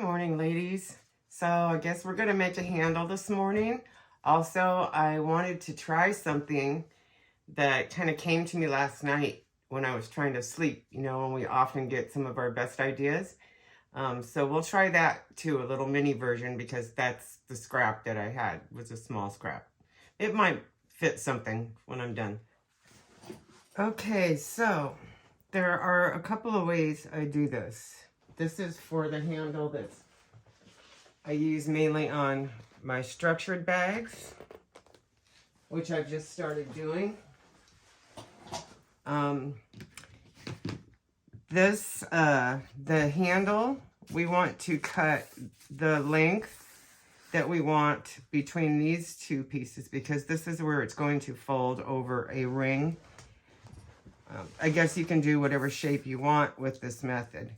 morning, ladies. So I guess we're going to make a handle this morning. Also, I wanted to try something that kind of came to me last night when I was trying to sleep, when we often get some of our best ideas. So we'll try that too, a little mini version, because that's the scrap that I had, was a small scrap. It might fit something when I'm done. Okay, so there are a couple of ways I do this. This is for the handle that's I use mainly on my structured bags, which I've just started doing. The handle, we want to cut the length that we want between these two pieces, because this is where it's going to fold over a ring. I guess you can do whatever shape you want with this method.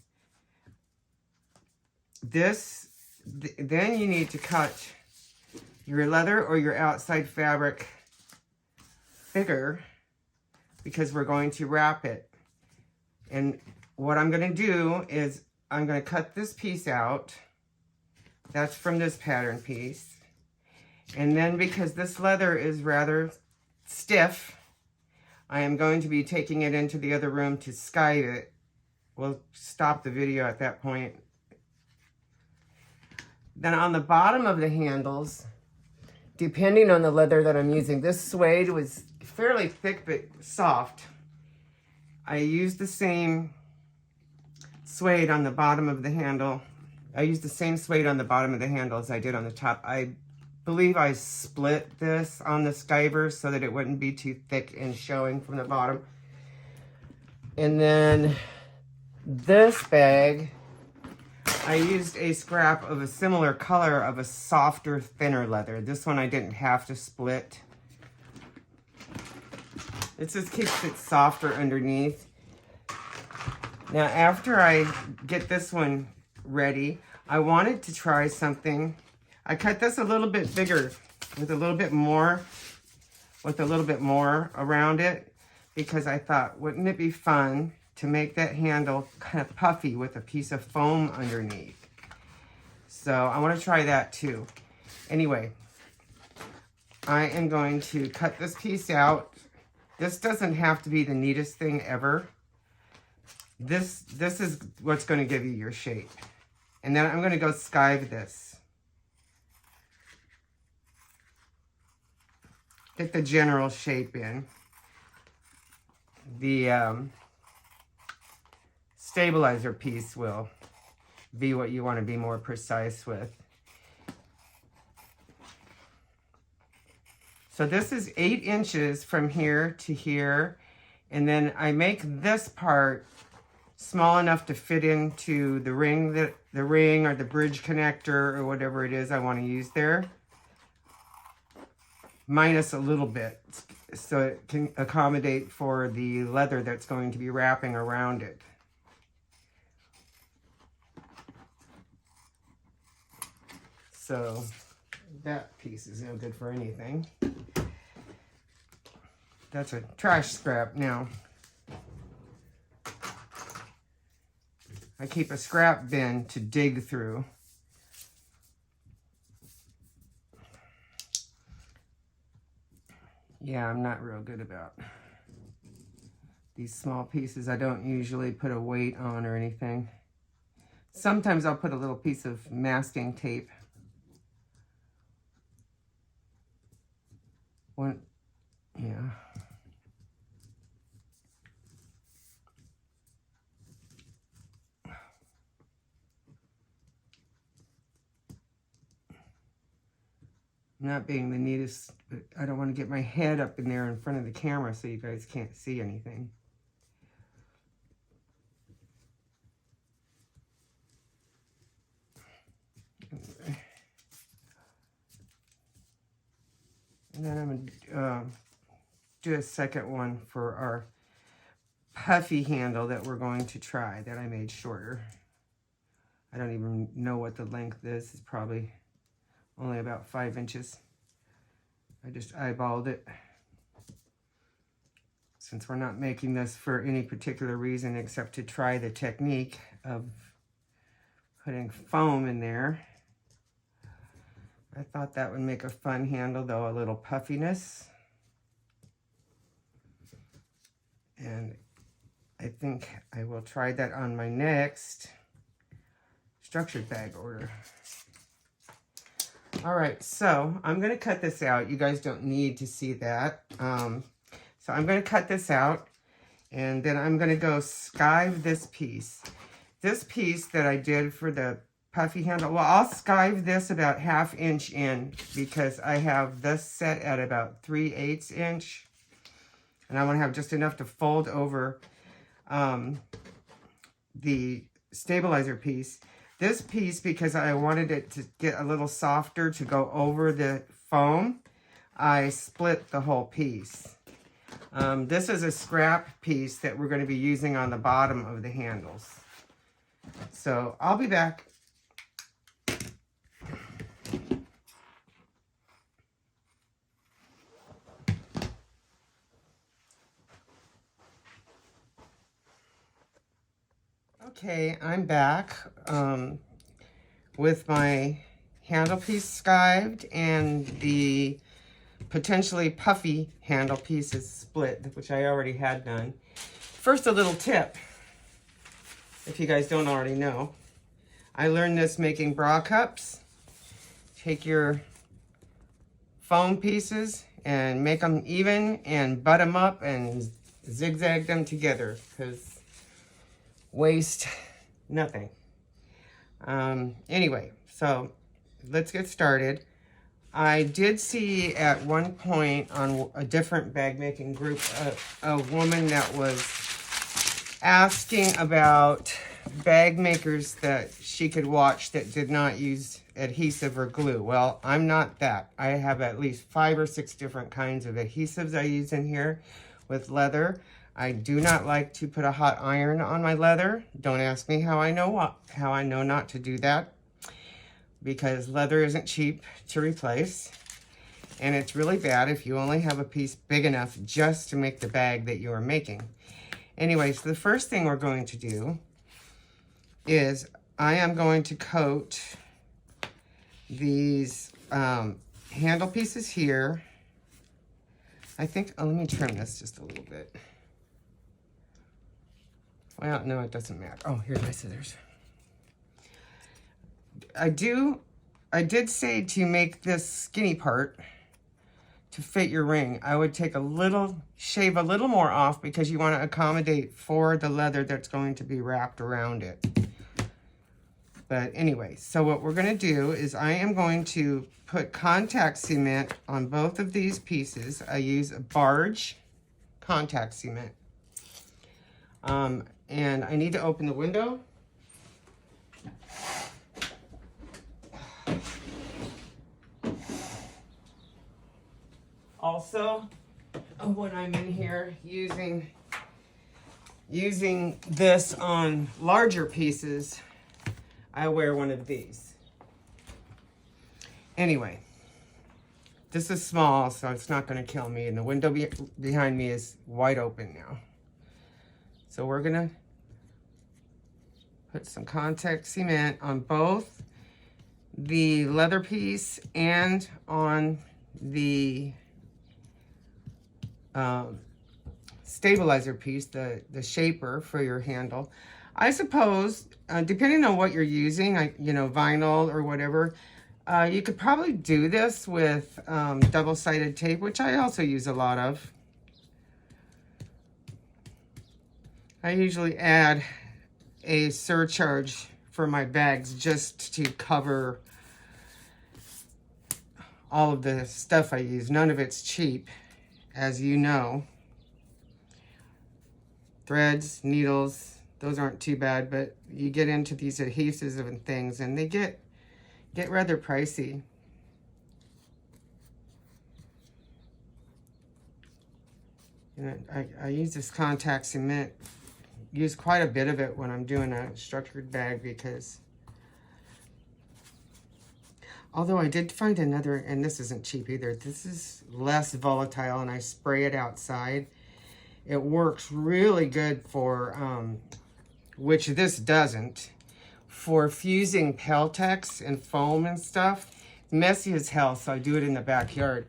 Then you need to cut your leather or your outside fabric bigger, because we're going to wrap it. And what I'm going to do is I'm going to cut this piece out. That's from this pattern piece. And then, because this leather is rather stiff, I am going to be taking it into the other room to skive it. We'll stop the video at that point. Then on the bottom of the handles, depending on the leather that I'm using, this suede was fairly thick but soft. I used the same suede on the bottom of the handle. I used the same suede on the bottom of the handle as I did on the top. I believe I split this on the skiver so that it wouldn't be too thick and showing from the bottom. And then this bag, I used a scrap of a similar color of a softer, thinner leather. This one I didn't have to split. It just keeps it softer underneath. Now, after I get this one ready, I wanted to try something. I cut this a little bit bigger with a little bit more around it, because I thought, wouldn't it be fun to make that handle kind of puffy with a piece of foam underneath? So I want to try that too. Anyway, I am going to cut this piece out. This doesn't have to be the neatest thing ever. This is what's going to give you your shape. And then I'm going to go skive this. Get the general shape in. The stabilizer piece will be what you want to be more precise with. So this is 8 inches from here to here, and then I make this part small enough to fit into the ring or the bridge connector or whatever it is I want to use there, minus a little bit, so it can accommodate for the leather that's going to be wrapping around it. So that piece is no good for anything. That's a trash scrap now. I keep a scrap bin to dig through. Yeah, I'm not real good about these small pieces. I don't usually put a weight on or anything. Sometimes I'll put a little piece of masking tape. Yeah. Not being the neatest, but I don't want to get my head up in there in front of the camera so you guys can't see anything. And then I'm going to do a second one for our puffy handle that we're going to try, that I made shorter. I don't even know what the length is. It's probably only about 5 inches. I just eyeballed it. Since we're not making this for any particular reason except to try the technique of putting foam in there. I thought that would make a fun handle, though, a little puffiness. And I think I will try that on my next structured bag order. All right, so I'm going to cut this out. You guys don't need to see that. So I'm going to cut this out, and then I'm going to go skive this piece. This piece that I did for the puffy handle, well, I'll skive this about 1/2 inch in because I have this set at about 3/8 inch. And I want to have just enough to fold over the stabilizer piece. This piece, because I wanted it to get a little softer to go over the foam, I split the whole piece. This is a scrap piece that we're going to be using on the bottom of the handles. So I'll be back. Okay, I'm back with my handle piece skived and the potentially puffy handle piece is split, which I already had done. First, a little tip, if you guys don't already know. I learned this making bra cups. Take your foam pieces and make them even and butt them up and zigzag them together, because waste nothing. Anyway, so let's get started. I did see at one point on a different bag making group a woman that was asking about bag makers that she could watch that did not use adhesive or glue. Well, I'm not that. I have at least 5 or 6 different kinds of adhesives I use in here with leather. I do not like to put a hot iron on my leather. Don't ask me how I know not to do that, because leather isn't cheap to replace, and it's really bad if you only have a piece big enough just to make the bag that you are making. Anyway, so the first thing we're going to do is I am going to coat these handle pieces here. I think, let me trim this just a little bit. Well, no, it doesn't matter. Oh, here's my scissors. I did say to make this skinny part to fit your ring, I would take shave a little more off, because you want to accommodate for the leather that's going to be wrapped around it. But anyway, so what we're going to do is I am going to put contact cement on both of these pieces. I use a barge contact cement. And I need to open the window. Also, when I'm in here using this on larger pieces, I wear one of these. Anyway, this is small, so it's not going to kill me, and the window behind me is wide open now. So we're going to put some contact cement on both the leather piece and on the stabilizer piece, the shaper for your handle. I suppose, depending on what you're using, vinyl or whatever, you could probably do this with double-sided tape, which I also use a lot of. I usually add a surcharge for my bags just to cover all of the stuff I use. None of it's cheap, as you know. Threads, needles, those aren't too bad, but you get into these adhesives and things, and they get rather pricey. And I use this contact cement. Use quite a bit of it when I'm doing a structured bag, because although I did find another, and this isn't cheap either, this is less volatile, and I spray it outside. It works really good for, which this doesn't, for fusing Peltex and foam and stuff. Messy as hell, so I do it in the backyard.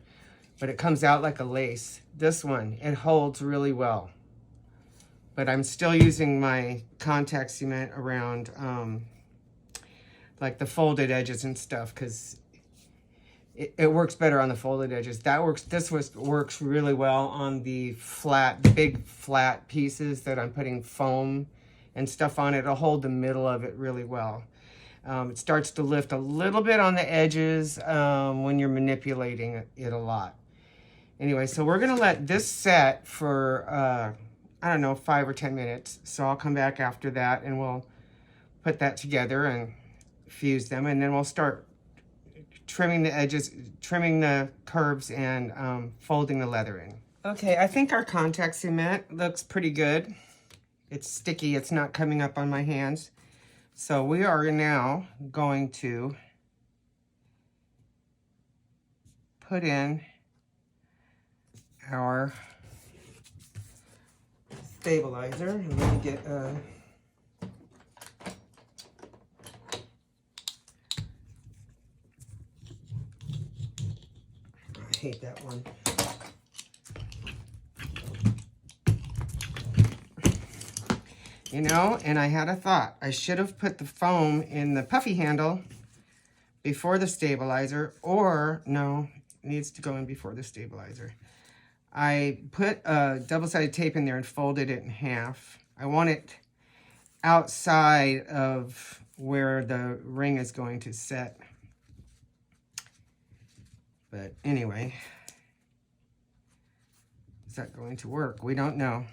But it comes out like a lace. This one, it holds really well. But I'm still using my contact cement around like the folded edges and stuff, because it works better on the folded edges. Works really well on the big flat pieces that I'm putting foam and stuff on. It'll hold the middle of it really well. It starts to lift a little bit on the edges when you're manipulating it a lot. Anyway, so we're gonna let this set for, I don't know, 5 or 10 minutes. So I'll come back after that and we'll put that together and fuse them. And then we'll start trimming the edges, trimming the curves, and folding the leather in. Okay, I think our contact cement looks pretty good. It's sticky, it's not coming up on my hands. So we are now going to put in our stabilizer. I'm going to get I hate that one. You know, and I had a thought. I should have put the foam in the puffy handle before the stabilizer, or no, it needs to go in before the stabilizer. I put double-sided tape in there and folded it in half. I want it outside of where the ring is going to set. But anyway, is that going to work? We don't know.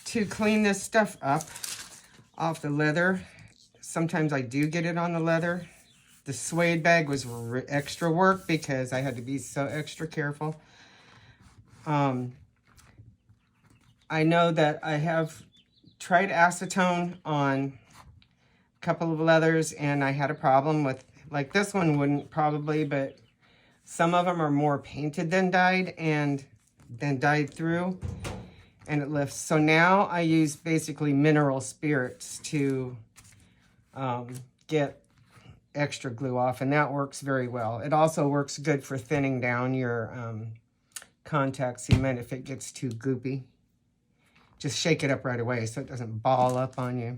To clean this stuff up off the leather, sometimes I do get it on the leather. The suede bag was extra work because I had to be so extra careful. I know that I have tried acetone on a couple of leathers and I had a problem with, like this one wouldn't probably, but some of them are more painted than dyed and then dyed through. And it lifts. So now I use basically mineral spirits to get extra glue off, and that works very well. It also works good for thinning down your contact cement if it gets too goopy. Just shake it up right away so it doesn't ball up on you.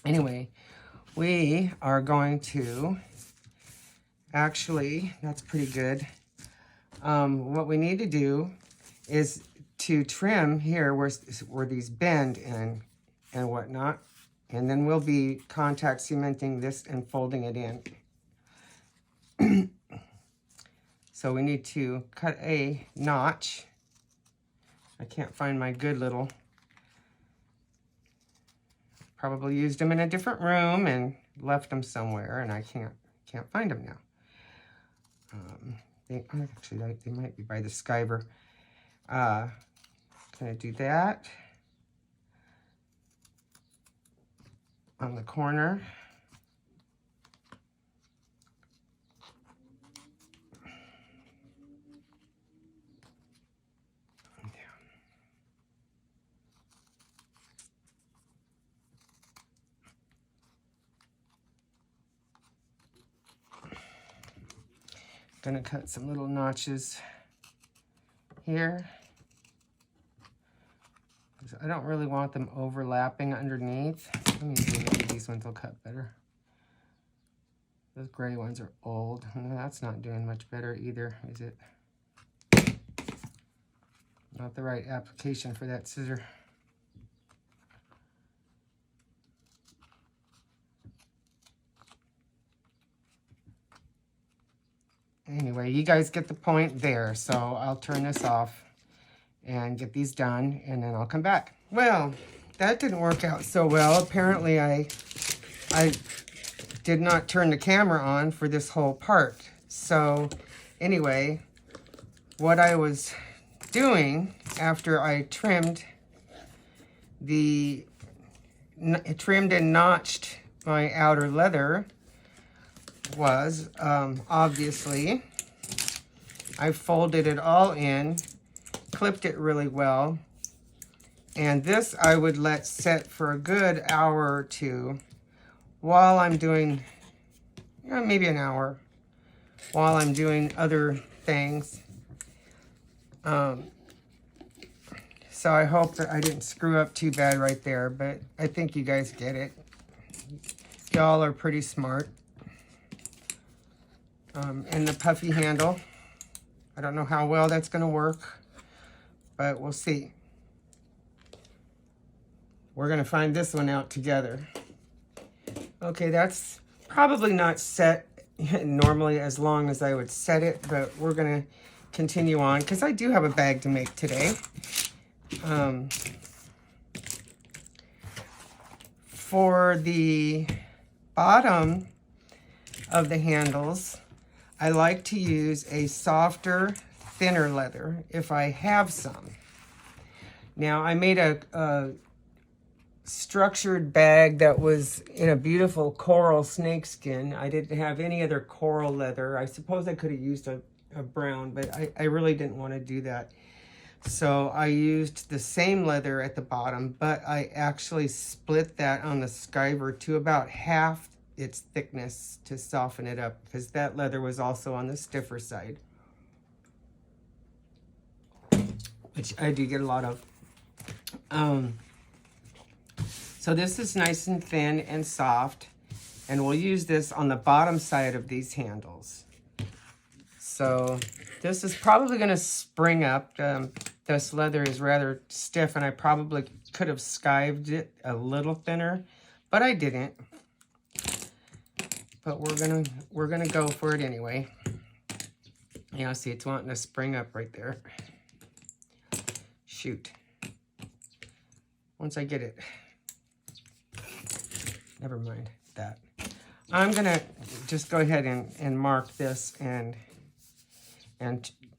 Anyway, we are going to, actually, that's pretty good. What we need to do is to trim here where these bend and whatnot, and then we'll be contact cementing this and folding it in. So we need to cut a notch. I can't find my good little, probably used them in a different room and left them somewhere, and I can't find them now. They might be by the skiver. Gonna do that on the corner. Gonna cut some little notches here. I don't really want them overlapping underneath. Let me see, maybe these ones will cut better. Those gray ones are old. That's not doing much better either, is it? Not the right application for that scissor. Anyway, you guys get the point there, so I'll turn this off and get these done, and then I'll come back. Well, that didn't work out so well. Apparently, I did not turn the camera on for this whole part. So anyway, what I was doing after I trimmed and notched my outer leather was, obviously, I folded it all in, clipped it really well, and this I would let set for a good hour or two while I'm doing, maybe an hour, while I'm doing other things. So I hope that I didn't screw up too bad right there, but I think you guys get it. Y'all are pretty smart. And the puffy handle. I don't know how well that's going to work, but we'll see. We're going to find this one out together. Okay, that's probably not set normally as long as I would set it, but we're going to continue on because I do have a bag to make today. For the bottom of the handles, I like to use a softer, thinner leather if I have some. Now, I made a structured bag that was in a beautiful coral snakeskin. I didn't have any other coral leather. I suppose I could have used a brown, but I really didn't want to do that. So I used the same leather at the bottom, but I actually split that on the skiver to about half its thickness to soften it up, because that leather was also on the stiffer side, which I do get a lot of. So this is nice and thin and soft, and we'll use this on the bottom side of these handles. So this is probably going to spring up. This leather is rather stiff, and I probably could have skived it a little thinner, but I didn't. But we're gonna go for it anyway. Yeah, see, it's wanting to spring up right there. Shoot. Once I get it. Never mind that. I'm gonna just go ahead and mark this and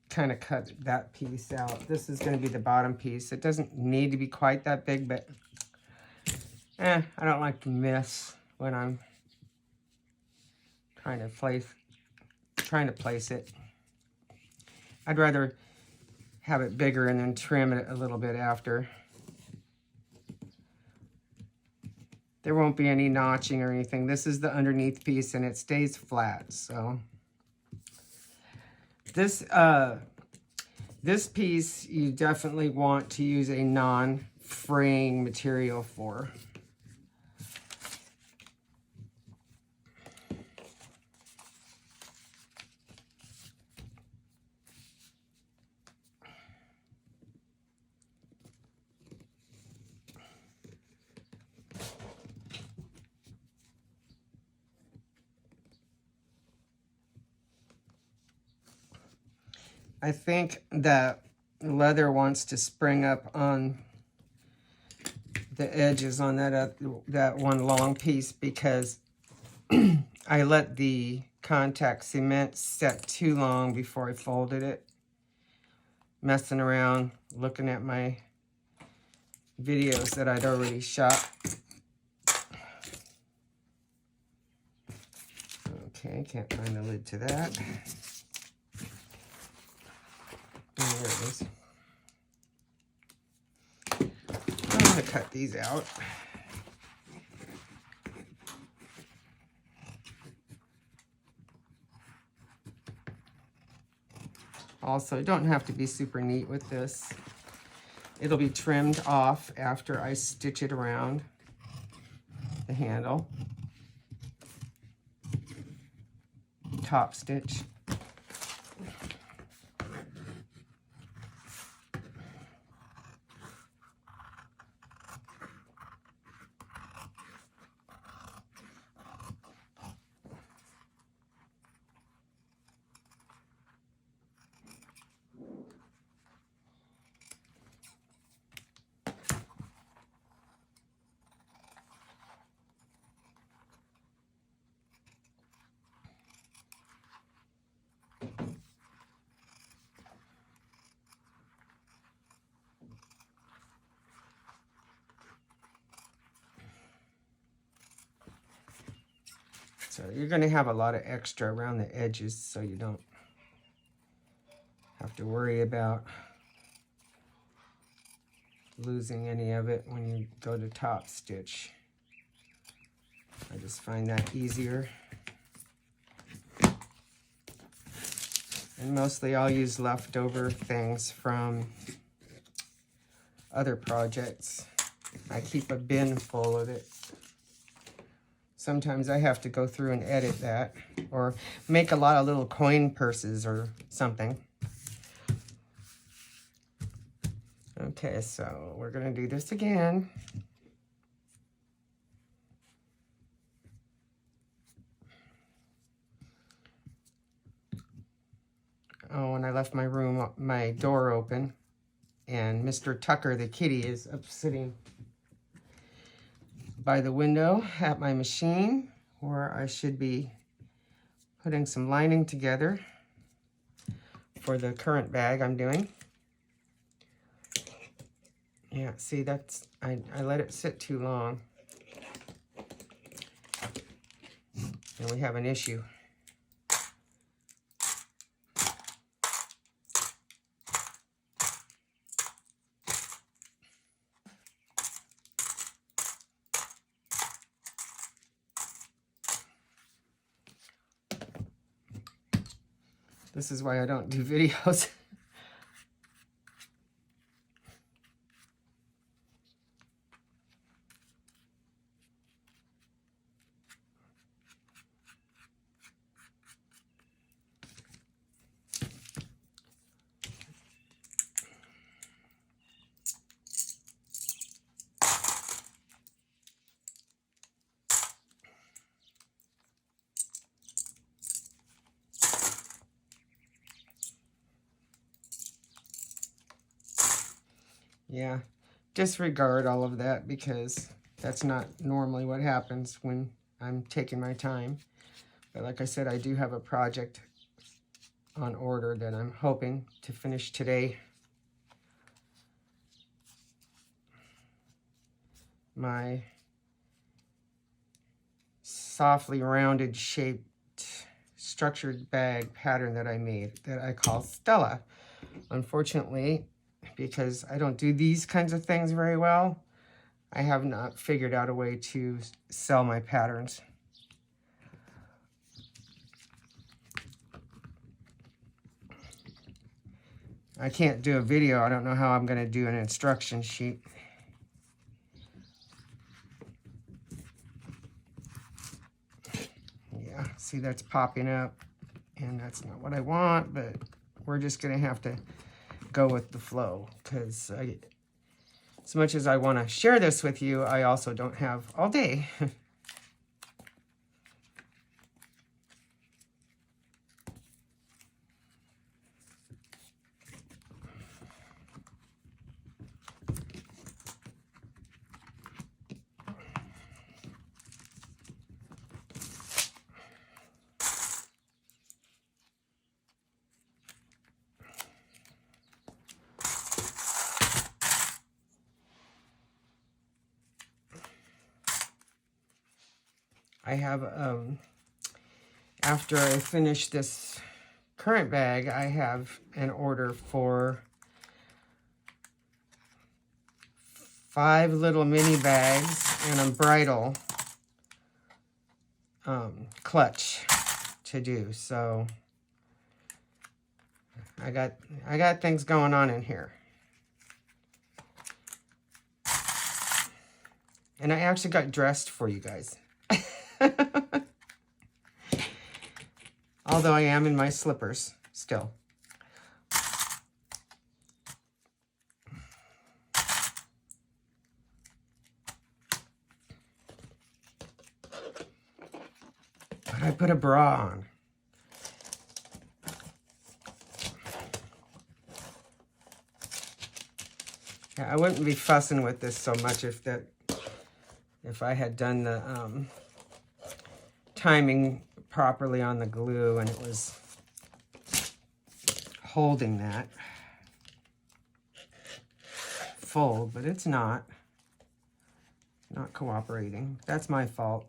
kind of cut that piece out. This is gonna be the bottom piece. It doesn't need to be quite that big, but I don't like to miss when I'm trying to place it. I'd rather have it bigger and then trim it a little bit after. There won't be any notching or anything. This is the underneath piece and it stays flat. So this piece you definitely want to use a non-fraying material for. I think that leather wants to spring up on the edges on that one long piece because I let the contact cement set too long before I folded it. Messing around, looking at my videos that I'd already shot. Okay, can't find the lid to that. Oh, there it is. I'm going to cut these out. Also, you don't have to be super neat with this. It'll be trimmed off after I stitch it around the handle. Top stitch. So you're going to have a lot of extra around the edges so you don't have to worry about losing any of it when you go to top stitch. I just find that easier. And mostly I'll use leftover things from other projects. I keep a bin full of it. Sometimes I have to go through and edit that or make a lot of little coin purses or something. Okay, so we're gonna do this again. Oh, and I left my door open, and Mr. Tucker, the kitty, is up sitting by the window at my machine, where I should be putting some lining together for the current bag I'm doing. Yeah, see, that's, I let it sit too long. And we have an issue. This is why I don't do videos. Yeah, disregard all of that because that's not normally what happens when I'm taking my time. But like I said, I do have a project on order that I'm hoping to finish today. My softly rounded shaped structured bag pattern that I made that I call Stella. Unfortunately, because I don't do these kinds of things very well, I have not figured out a way to sell my patterns. I can't do a video. I don't know how I'm going to do an instruction sheet. Yeah, see, that's popping up, and that's not what I want, but we're just going to have to go with the flow, because as much as I want to share this with you, I also don't have all day. I have, after I finish this current bag, I have an order for 5 little mini bags and a bridle clutch to do. So I got things going on in here. And I actually got dressed for you guys. Although I am in my slippers still. But I put a bra on. Yeah, I wouldn't be fussing with this so much if I had done the timing properly on the glue and it was holding that fold, but it's not cooperating. That's my fault.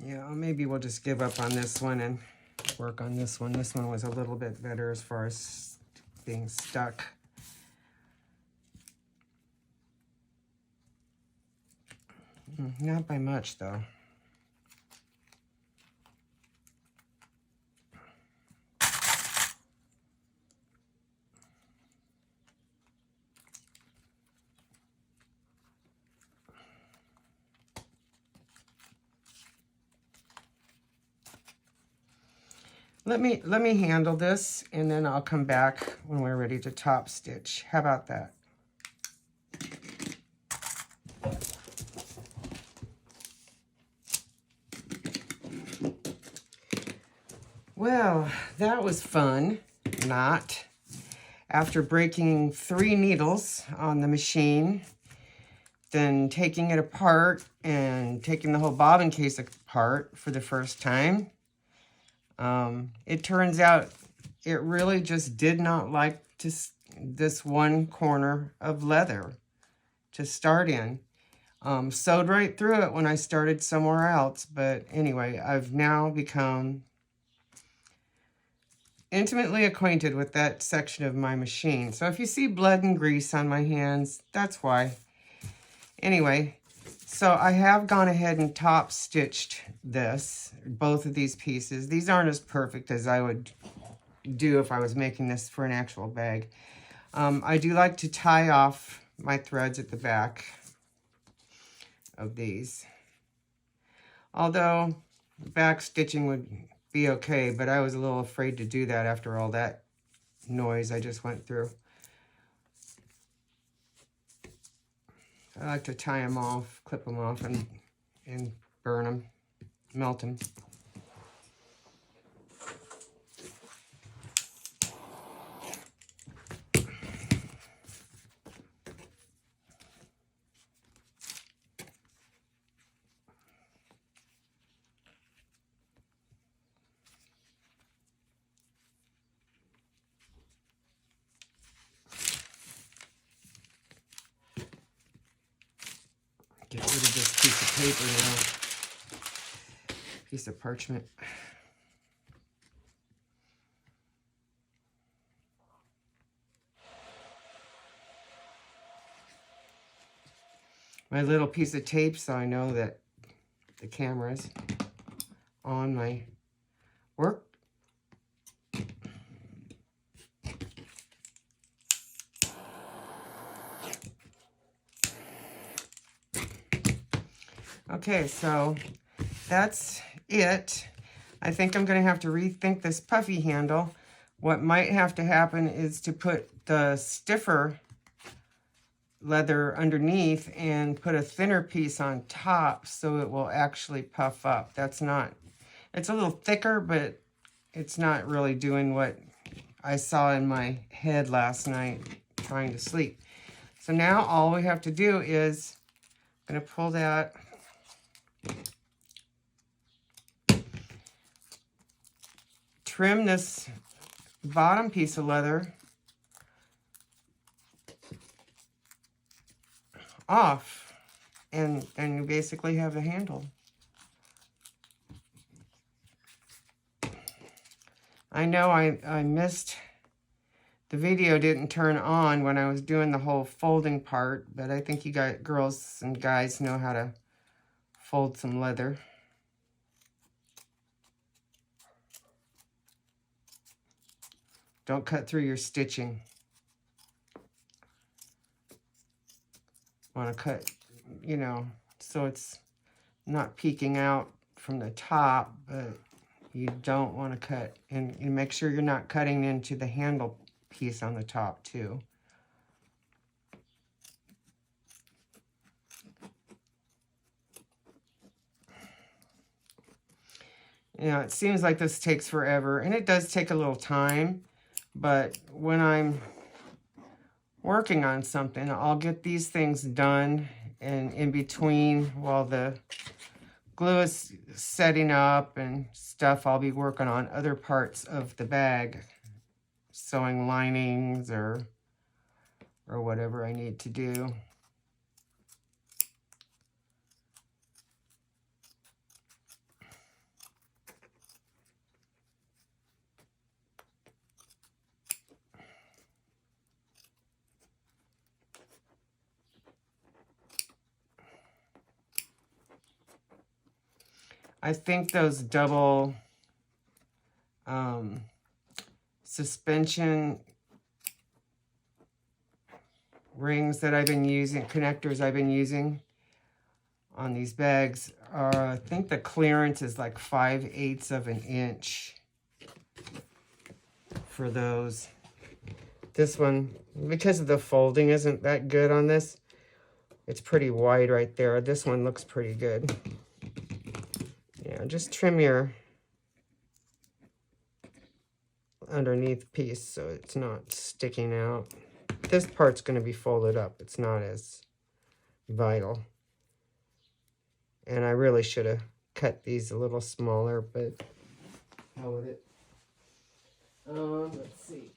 Yeah, maybe we'll just give up on this one and work on this one. This one was a little bit better as far as being stuck. Not by much, though. Let me handle this, and then I'll come back when we're ready to top stitch. How about that? Well, that was fun. Not. After breaking 3 needles on the machine, then taking it apart and taking the whole bobbin case apart for the first time, it turns out it really just did not like this one corner of leather to start in. Sewed right through it when I started somewhere else, but anyway, I've now become intimately acquainted with that section of my machine. So if you see blood and grease on my hands, that's why. Anyway, so I have gone ahead and top stitched both of these pieces. These aren't as perfect as I would do if I was making this for an actual bag. I do like to tie off my threads at the back of these. Although back stitching would be okay, but I was a little afraid to do that after all that noise I just went through. I like to tie them off, clip them off, and burn them, melt them. Get rid of this piece of paper now. Piece of parchment. My little piece of tape so I know that the camera's on my work. Okay, so that's it. I think I'm going to have to rethink this puffy handle. What might have to happen is to put the stiffer leather underneath and put a thinner piece on top so it will actually puff up. It's a little thicker, but it's not really doing what I saw in my head last night trying to sleep. So now all we have to do is, I'm going to pull that trim this bottom piece of leather off, and you basically have a handle. I know I missed, the video didn't turn on when I was doing the whole folding part, but I think you guys, girls and guys, know how to fold some leather. Don't cut through your stitching. Want to cut, you know, so it's not peeking out from the top, but you don't want to cut, and you make sure you're not cutting into the handle piece on the top too. You know, it seems like this takes forever, and it does take a little time, but when I'm working on something, I'll get these things done, and in between, while the glue is setting up and stuff, I'll be working on other parts of the bag, sewing linings or whatever I need to do. I think those double suspension rings that I've been using, connectors I've been using on these bags are, I think the clearance is like 5/8 of an inch for those. This one, because of the folding isn't that good on this, it's pretty wide right there. This one looks pretty good. Yeah, just trim your underneath piece so it's not sticking out. This part's going to be folded up. It's not as vital. And I really should have cut these a little smaller, but hell with it. Let's see.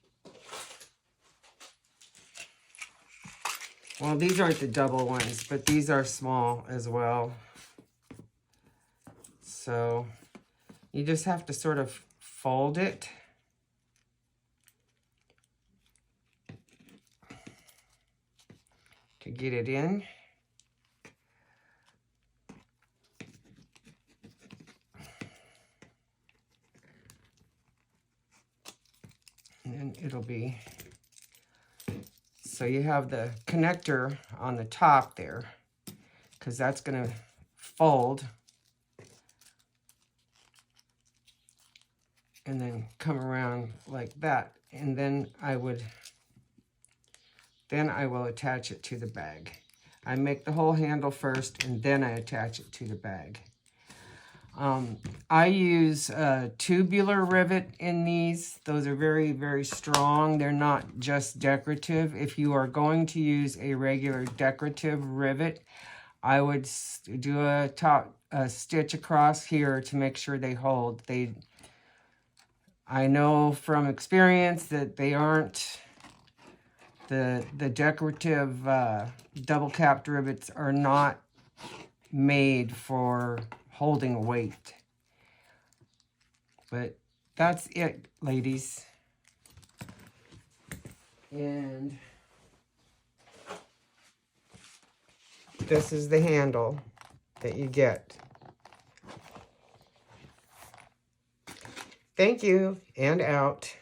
Well, these aren't the double ones, but these are small as well. So you just have to sort of fold it. To get it in. And then it'll be, so you have the connector on the top there, because that's going to fold and then come around like that. And then I will attach it to the bag. I make the whole handle first and then I attach it to the bag. I use a tubular rivet in these. Those are very, very strong. They're not just decorative. If you are going to use a regular decorative rivet, I would do a stitch across here to make sure they hold. I know from experience that they aren't, the decorative double capped rivets are not made for holding weight. But that's it, ladies. And this is the handle that you get. Thank you, and out.